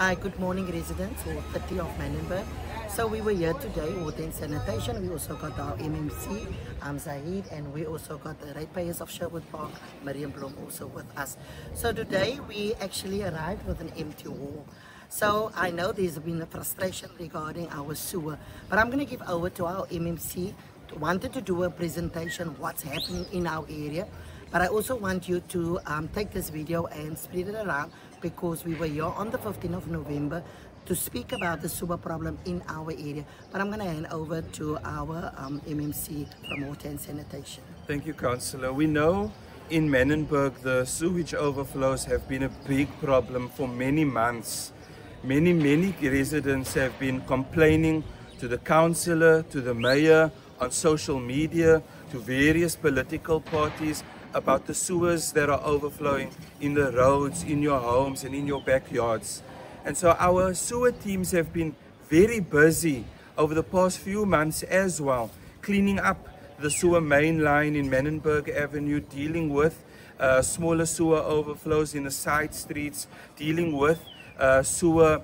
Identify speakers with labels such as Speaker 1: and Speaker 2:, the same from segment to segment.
Speaker 1: Hi, good morning residents for 30 of Menenberg. So we were here today, water and sanitation. We also got our MMC, Zahid, and we also got the ratepayers of Sherwood Park, Miriam Blom also with us. So today we actually arrived with an empty wall. So I know there's been a frustration regarding our sewer, but I'm going to give over to our MMC. Wanted to do a presentation what's happening in our area, but I also want you to take this video and spread it around, because we were here on the 15th of November to speak about the sewer problem in our area. But I'm going to hand over to our MMC from Water and Sanitation.
Speaker 2: Thank you, Councillor. We know in Menenberg the sewage overflows have been a big problem for many months. Many residents have been complaining to the councillor, to the mayor, on social media, to various political parties about the sewers that are overflowing in the roads, in your homes and in your backyards. And so our sewer teams have been very busy over the past few months as well, cleaning up the sewer main line in Menenberg Avenue, dealing with smaller sewer overflows in the side streets, dealing with sewer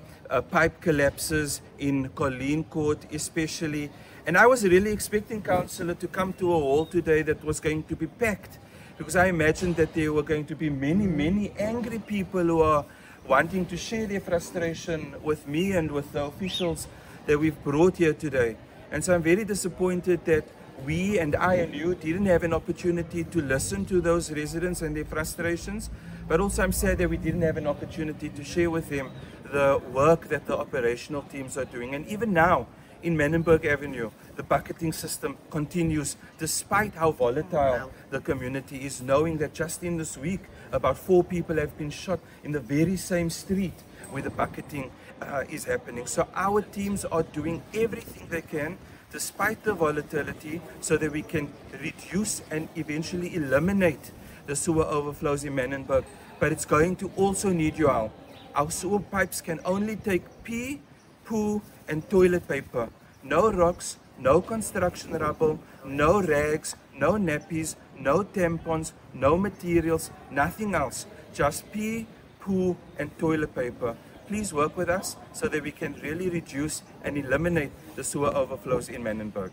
Speaker 2: pipe collapses in Colleen Court especially. And I was really expecting, Councillor, to come to a hall today that was going to be packed, because I imagined that there were going to be many angry people who are wanting to share their frustration with me and with the officials that we've brought here today. And so I'm very disappointed that we and I and you didn't have an opportunity to listen to those residents and their frustrations, but also I'm sad that we didn't have an opportunity to share with them the work that the operational teams are doing. And even now, in Menenberg Avenue, the bucketing system continues despite how volatile the community is, knowing that just in this week about 4 people have been shot in the very same street where the bucketing is happening. So our teams are doing everything they can despite the volatility so that we can reduce and eventually eliminate the sewer overflows in Menenberg. But it's going to also need your help. Our sewer pipes can only take pee, poo and toilet paper. No rocks, no construction rubble, no rags, no nappies, no tampons, no materials, nothing else. Just pee, poo and toilet paper. Please work with us so that we can really reduce and eliminate the sewer overflows in Menenberg.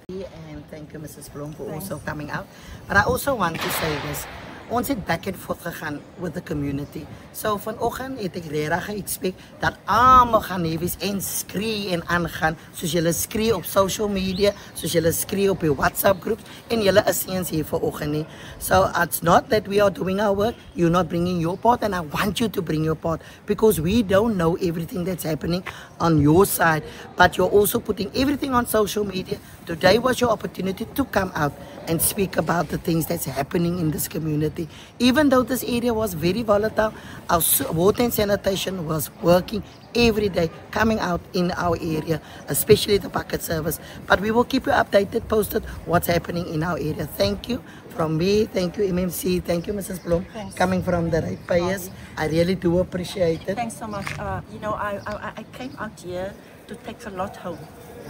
Speaker 1: And thank you, Mrs. Blom, for also coming out. But I also want to say this. Ons het back and forth gegaan with the community. So vanoggend het ek regtig expect dat almal gaan hier wees en skree en aangaan, soos julle skree op social media, soos julle skree op die WhatsApp groups, en julle is nie eens hier vanoggend nie. So it's not that we are doing our work, you're not bringing your part, and I want you to bring your part, because we don't know everything that's happening on your side, but you're also putting everything on social media. Today was your opportunity to come out and speak about the things that's happening in this community. Even though this area was very volatile, our water and sanitation was working every day, coming out in our area, especially the bucket service. But we will keep you updated, posted what's happening in our area. Thank you from me, thank you MMC, thank you Mrs. Blom, coming from the ratepayers. I really do appreciate it.
Speaker 3: Thanks so much. You know, I came out here to take a lot home,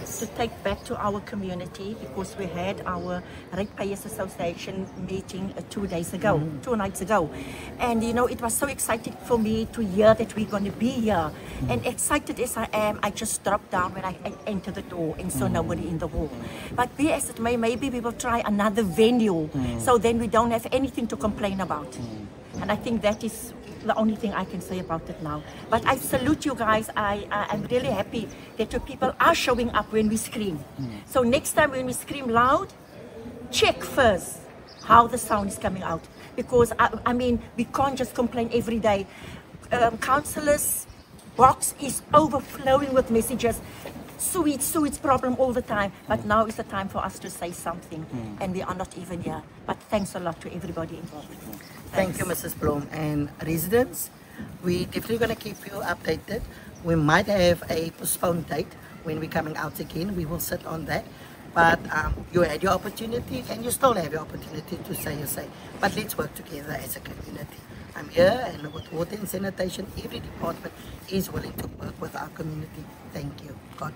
Speaker 3: to take back to our community, because we had our Ratepayers Association meeting 2 days ago, 2 nights ago. And you know, it was so exciting for me to hear that we're going to be here. And excited as I am, I just dropped down when I entered the door and saw nobody in the hall. But be as it may, maybe we will try another venue, so then we don't have anything to complain about. And I think that is the only thing I can say about it now. But I salute you guys. I'm really happy that your people are showing up when we scream. So next time when we scream loud, check first how the sound is coming out. Because I mean, we can't just complain every day. Councillors' box is overflowing with messages. Sewage problem all the time. But now is the time for us to say something. And we are not even here. But thanks a lot to everybody involved.
Speaker 1: Thank you, Mrs. Blom. And residents, we're definitely going to keep you updated. We might have a postponed date when we're coming out again. We will sit on that. But you had your opportunity, and you still have your opportunity to say your say. But let's work together as a community. I'm here, and with water and sanitation, every department is willing to work with our community. Thank you. God